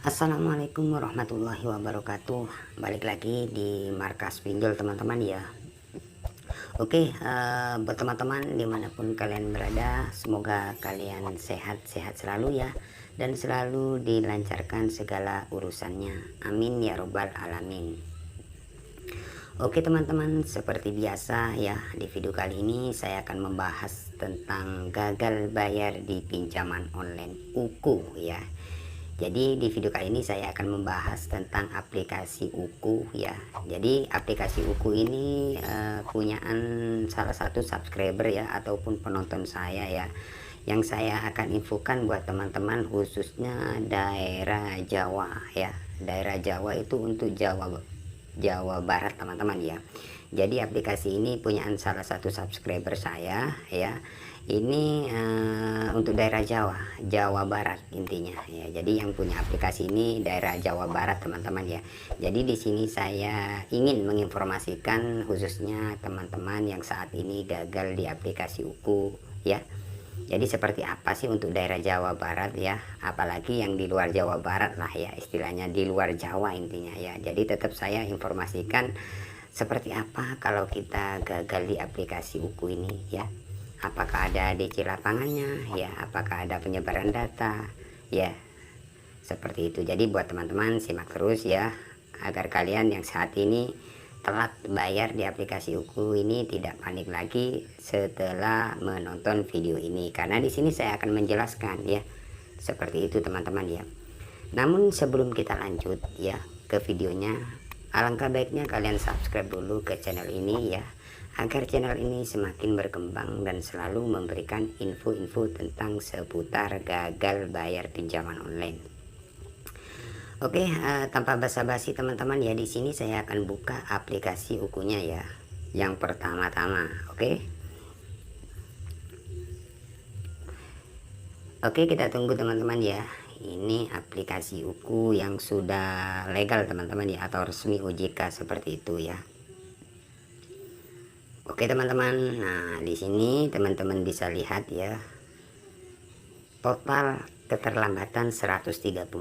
Assalamualaikum warahmatullahi wabarakatuh. Balik lagi di Markas Pinjol teman-teman ya. Oke, buat teman-teman dimanapun kalian berada, semoga kalian sehat-sehat selalu ya, dan selalu dilancarkan segala urusannya. Amin ya robbal alamin. Oke teman-teman, seperti biasa ya, di video kali ini saya akan membahas tentang gagal bayar di pinjaman online UKU ya. Jadi di video kali ini saya akan membahas tentang aplikasi UKU ya. Jadi aplikasi UKU ini punyaan salah satu subscriber ya, ataupun penonton saya ya, yang saya akan infokan buat teman-teman khususnya daerah Jawa ya. Daerah Jawa itu untuk Jawa Barat teman-teman ya. Jadi aplikasi ini punyaan salah satu subscriber saya ya. Ini untuk daerah Jawa Barat intinya ya. Jadi yang punya aplikasi ini daerah Jawa Barat teman-teman ya. Jadi di sini saya ingin menginformasikan khususnya teman-teman yang saat ini gagal di aplikasi UKU ya. Jadi seperti apa sih untuk daerah Jawa Barat ya, apalagi yang di luar Jawa Barat lah ya, istilahnya di luar Jawa intinya ya. Jadi tetap saya informasikan seperti apa kalau kita gagal di aplikasi UKU ini ya. Apakah ada DC lapangannya ya, apakah ada penyebaran data ya, seperti itu. Jadi buat teman-teman simak terus ya, agar kalian yang saat ini telat bayar di aplikasi UKU ini tidak panik lagi setelah menonton video ini, karena di sini saya akan menjelaskan ya, seperti itu teman-teman ya. Namun sebelum kita lanjut ya ke videonya, alangkah baiknya kalian subscribe dulu ke channel ini ya, agar channel ini semakin berkembang dan selalu memberikan info-info tentang seputar gagal bayar pinjaman online. Oke, tanpa basa-basi teman-teman ya, di sini saya akan buka aplikasi UKU-nya ya. Yang pertama-tama, oke. Oke, kita tunggu teman-teman ya. Ini aplikasi UKU yang sudah legal teman-teman ya, atau resmi OJK seperti itu ya. Oke teman-teman, nah di sini teman-teman bisa lihat ya, total keterlambatan 138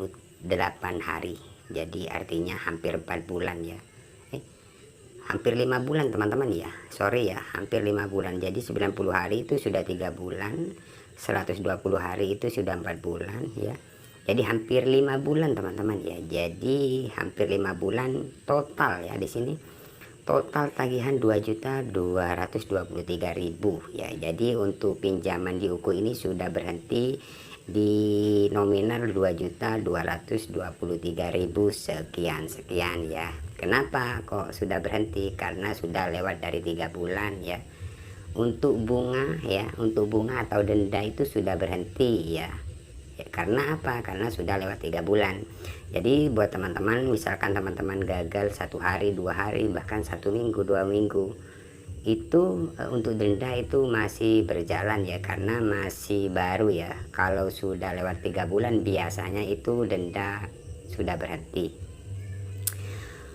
hari. Jadi artinya hampir 4 bulan ya. Hampir 5 bulan teman-teman ya. Sorry ya, hampir 5 bulan. Jadi 90 hari itu sudah 3 bulan, 120 hari itu sudah 4 bulan ya. Jadi hampir 5 bulan teman-teman ya. Jadi hampir 5 bulan total ya di sini. Total tagihan 2.223.000 ya. Jadi untuk pinjaman di UKU ini sudah berhenti di nominal 2.223.000 sekian ya. Kenapa kok sudah berhenti? Karena sudah lewat dari 3 bulan ya. Untuk bunga ya, untuk bunga atau denda itu sudah berhenti ya. Karena apa? Karena sudah lewat 3 bulan. Jadi buat teman-teman, misalkan teman-teman gagal 1 hari, 2 hari, bahkan 1 minggu, 2 minggu, itu untuk denda itu masih berjalan ya, karena masih baru ya. Kalau sudah lewat 3 bulan biasanya itu denda sudah berhenti.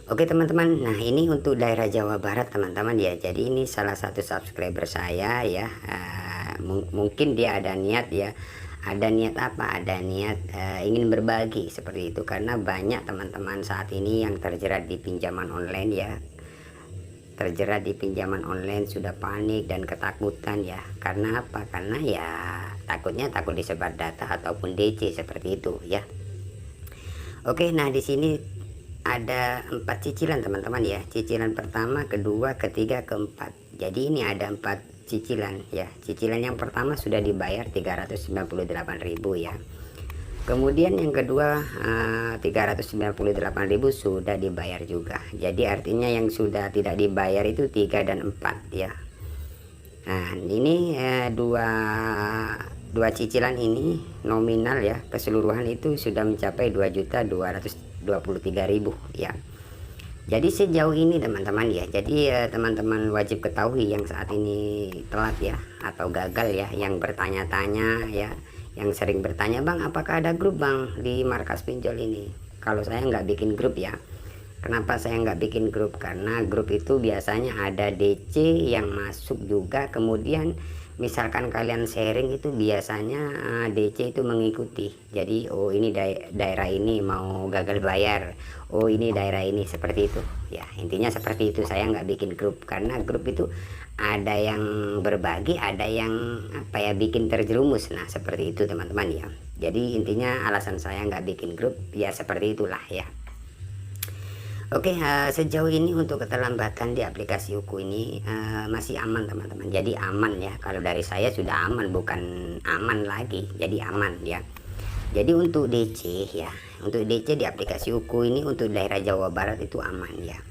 Oke teman-teman, nah ini untuk daerah Jawa Barat teman-teman ya. Jadi ini salah satu subscriber saya ya. Mungkin dia ada niat ya. Ada niat apa? Ada niat ingin berbagi seperti itu, karena banyak teman-teman saat ini yang terjerat di pinjaman online ya. Terjerat di pinjaman online, sudah panik dan ketakutan ya. Karena apa? Karena ya takut disebar data ataupun DC seperti itu ya. Oke, nah di sini ada 4 cicilan teman-teman ya. Cicilan pertama, kedua, ketiga, keempat. Jadi ini ada 4 cicilan ya. Cicilan yang pertama sudah dibayar 398.000 ya. Kemudian yang kedua 398.000 sudah dibayar juga. Jadi artinya yang sudah tidak dibayar itu 3 dan 4 ya. Nah ini dua cicilan ini nominal ya, keseluruhan itu sudah mencapai 2.223.000 ya. Jadi sejauh ini teman-teman ya, jadi teman-teman wajib ketahui yang saat ini telat ya atau gagal ya, yang bertanya-tanya ya, yang sering bertanya, bang apakah ada grup bang di Markas Pinjol ini? Kalau saya nggak bikin grup ya. Kenapa saya nggak bikin grup? Karena grup itu biasanya ada DC yang masuk juga, kemudian misalkan kalian sharing itu biasanya DC itu mengikuti. Jadi oh ini daerah ini mau gagal bayar, oh ini daerah ini, seperti itu ya. Intinya seperti itu. Saya nggak bikin grup karena grup itu ada yang berbagi, ada yang apa ya, bikin terjerumus. Nah seperti itu teman-teman ya. Jadi intinya alasan saya nggak bikin grup ya seperti itulah ya. Oke, sejauh ini untuk keterlambatan di aplikasi Uku ini masih aman teman-teman. Jadi aman ya, kalau dari saya sudah aman, bukan aman lagi, jadi aman ya. Jadi untuk DC ya, untuk DC di aplikasi Uku ini untuk daerah Jawa Barat itu aman ya.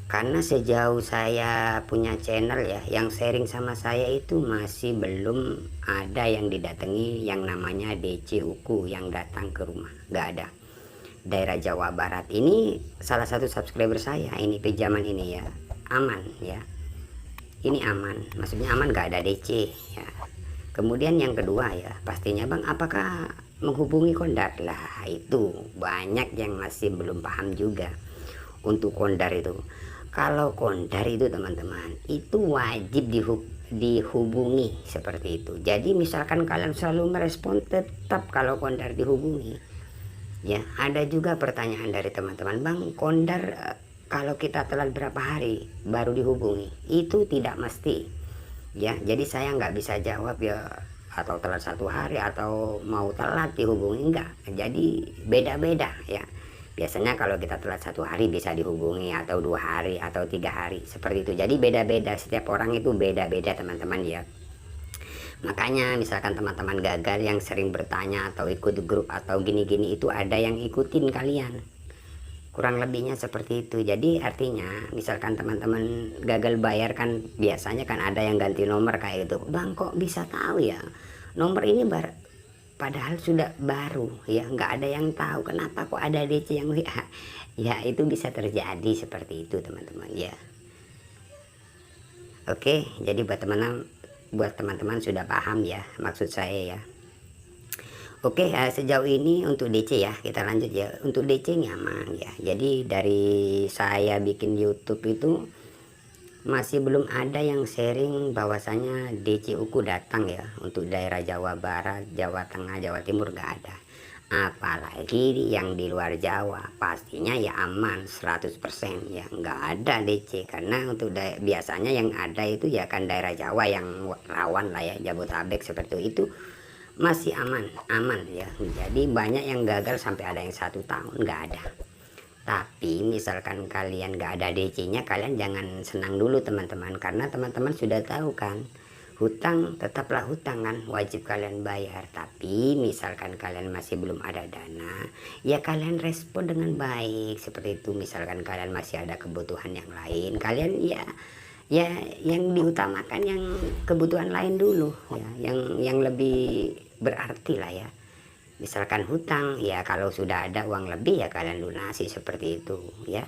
Karena sejauh saya punya channel ya, yang sharing sama saya itu masih belum ada yang didatangi yang namanya DC Uku yang datang ke rumah, nggak ada. Daerah Jawa Barat ini salah satu subscriber saya ini pinjaman ini ya, aman ya, ini aman, maksudnya aman, gak ada DC ya. Kemudian yang kedua ya, pastinya bang apakah menghubungi Kondar? Lah itu banyak yang masih belum paham juga. Untuk Kondar itu, kalau Kondar itu teman-teman itu wajib dihubungi seperti itu. Jadi misalkan kalian selalu merespon, tetap kalau Kondar dihubungi ya. Ada juga pertanyaan dari teman-teman, bang Kondar kalau kita telat berapa hari baru dihubungi? Itu tidak mesti ya. Jadi saya nggak bisa jawab ya atau telat 1 hari atau mau telat dihubungi, enggak. Jadi beda-beda ya. Biasanya kalau kita telat 1 hari bisa dihubungi, atau 2 hari atau 3 hari seperti itu. Jadi beda-beda, setiap orang itu beda-beda teman-teman ya. Makanya misalkan teman-teman gagal yang sering bertanya atau ikut grup atau gini-gini, itu ada yang ikutin kalian, kurang lebihnya seperti itu. Jadi artinya misalkan teman-teman gagal bayar kan biasanya kan ada yang ganti nomor kayak gitu, bang kok bisa tahu ya nomor ini padahal sudah baru ya, nggak ada yang tahu kenapa kok ada DC yang WA ya. Itu bisa terjadi seperti itu teman-teman ya. Oke, jadi buat teman-teman sudah paham ya maksud saya ya. Oke, sejauh ini untuk DC ya, kita lanjut ya. Untuk DC nyaman ya. Jadi dari saya bikin YouTube itu masih belum ada yang sharing bahwasanya DC Uku datang ya untuk daerah Jawa Barat, Jawa Tengah, Jawa Timur, gak ada. Apalagi yang di luar Jawa pastinya ya aman 100% ya, nggak ada DC. Karena untuk biasanya yang ada itu ya kan daerah Jawa yang rawan lah ya, Jabotabek seperti itu masih aman ya. Jadi banyak yang gagal sampai ada yang 1 tahun nggak ada. Tapi misalkan kalian nggak ada DC-nya, kalian jangan senang dulu teman-teman, karena teman-teman sudah tahu kan, hutang tetaplah hutang kan, wajib kalian bayar. Tapi misalkan kalian masih belum ada dana, ya kalian respon dengan baik seperti itu. Misalkan kalian masih ada kebutuhan yang lain, kalian ya yang diutamakan yang kebutuhan lain dulu ya, yang lebih berarti lah ya. Misalkan hutang ya, kalau sudah ada uang lebih ya kalian lunasi seperti itu ya.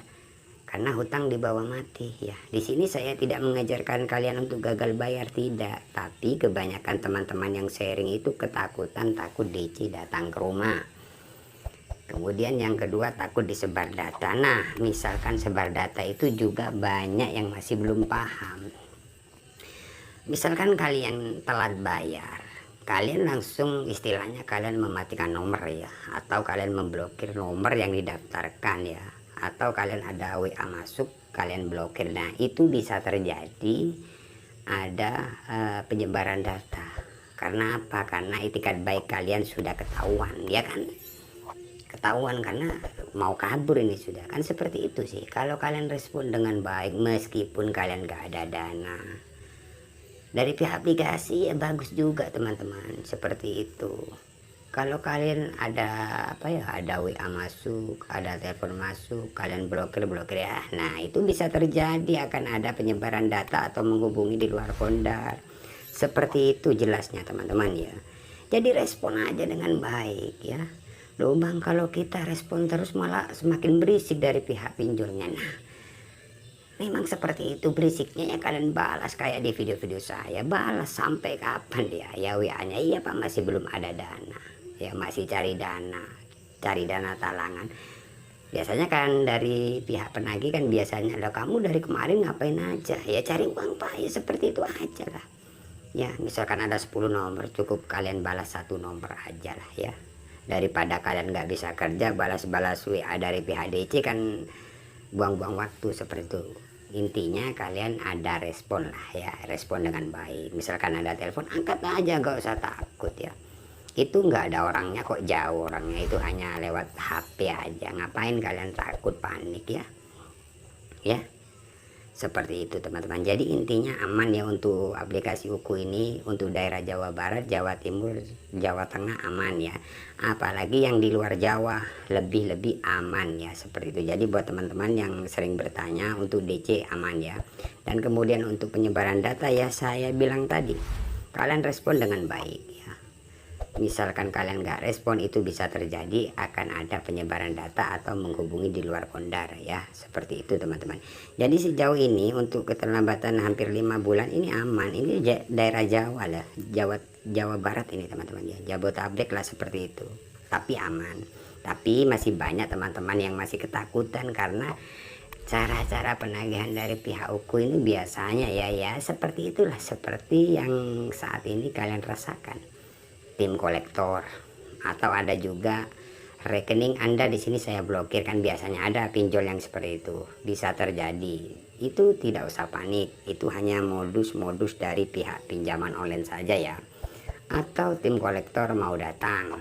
Karena hutang dibawa mati ya. Di sini saya tidak mengajarkan kalian untuk gagal bayar, tidak. Tapi kebanyakan teman-teman yang sharing itu ketakutan, takut DC datang ke rumah. Kemudian yang kedua, takut disebar data. Nah, misalkan sebar data itu juga banyak yang masih belum paham. Misalkan kalian telat bayar, kalian langsung istilahnya kalian mematikan nomor ya, atau kalian memblokir nomor yang didaftarkan ya, atau kalian ada WA masuk kalian blokir. Nah itu bisa terjadi ada penyebaran data. Karena apa? Karena itikat baik kalian sudah ketahuan ya kan, ketahuan karena mau kabur ini sudah kan, seperti itu sih. Kalau kalian respon dengan baik meskipun kalian gak ada dana dari pihak aplikasi ya bagus juga teman-teman, seperti itu. Kalau kalian ada apa ya, ada WA masuk, ada telepon masuk, kalian blokir ya. Nah itu bisa terjadi akan ada penyebaran data atau menghubungi di luar Kondar. Seperti itu jelasnya teman-teman ya. Jadi respon aja dengan baik ya. Loh bang, kalau kita respon terus malah semakin berisik dari pihak pinjolnya. Nah memang seperti itu berisiknya ya, kalian balas kayak di video-video saya, balas sampai kapan dia ya WA-nya, iya pak masih belum ada dana ya, masih cari dana talangan. Biasanya kan dari pihak penagih kan biasanya, loh kamu dari kemarin ngapain aja ya, cari uang pak ya, seperti itu aja lah Ya, misalkan ada 10 nomor, cukup kalian balas satu nomor aja lah ya. Daripada kalian nggak bisa kerja, balas-balas WA dari pihak DC kan buang-buang waktu seperti itu. Intinya kalian ada respon lah ya, respon dengan baik. Misalkan ada telepon, angkat aja, nggak usah takut ya. Itu nggak ada orangnya kok, jauh orangnya, itu hanya lewat HP aja. Ngapain kalian takut panik ya? Ya. Seperti itu teman-teman. Jadi intinya aman ya untuk aplikasi UKU ini, untuk daerah Jawa Barat, Jawa Timur, Jawa Tengah aman ya. Apalagi yang di luar Jawa lebih aman ya, seperti itu. Jadi buat teman-teman yang sering bertanya, untuk DC aman ya. Dan kemudian untuk penyebaran data ya, saya bilang tadi, kalian respon dengan baik ya. Misalkan kalian nggak respon, itu bisa terjadi akan ada penyebaran data atau menghubungi di luar kondar ya, seperti itu teman-teman. Jadi sejauh ini untuk keterlambatan hampir 5 bulan ini aman. Ini daerah Jawa lah, Jawa Barat ini teman-teman ya, Jabodetabek lah, seperti itu. Tapi aman. Tapi masih banyak teman-teman yang masih ketakutan karena cara-cara penagihan dari pihak UKU ini biasanya ya seperti itulah, seperti yang saat ini kalian rasakan. Tim kolektor, atau ada juga rekening Anda di sini saya blokir, kan biasanya ada pinjol yang seperti itu, bisa terjadi. Itu tidak usah panik, itu hanya modus-modus dari pihak pinjaman online saja ya. Atau tim kolektor mau datang,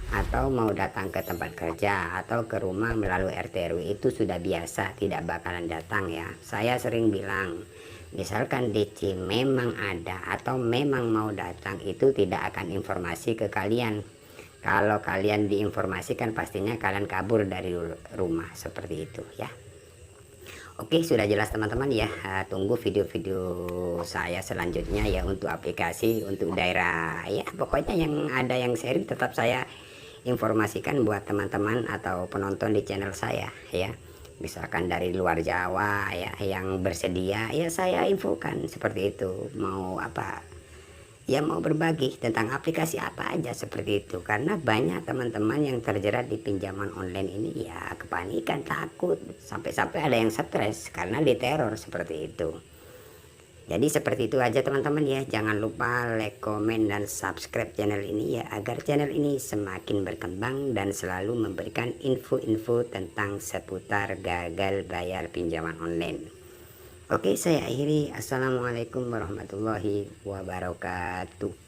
atau mau datang ke tempat kerja atau ke rumah melalui RT RW, itu sudah biasa, tidak bakalan datang ya. Saya sering bilang, misalkan DC memang ada atau memang mau datang, itu tidak akan informasi ke kalian. Kalau kalian diinformasikan, pastinya kalian kabur dari rumah, seperti itu ya. Oke, sudah jelas teman-teman ya. Tunggu video-video saya selanjutnya ya, untuk aplikasi untuk daerah ya, pokoknya yang ada yang seri tetap saya informasikan buat teman-teman atau penonton di channel saya ya. Misalkan dari luar Jawa ya yang bersedia ya, saya infokan seperti itu. Mau apa ya, mau berbagi tentang aplikasi apa aja, seperti itu. Karena banyak teman-teman yang terjerat di pinjaman online ini ya, kepanikan, takut, sampai-sampai ada yang stres karena diteror, seperti itu. Jadi seperti itu aja teman-teman ya. Jangan lupa like, komen, dan subscribe channel ini ya, agar channel ini semakin berkembang dan selalu memberikan info-info tentang seputar gagal bayar pinjaman online. Oke, saya akhiri. Assalamualaikum warahmatullahi wabarakatuh.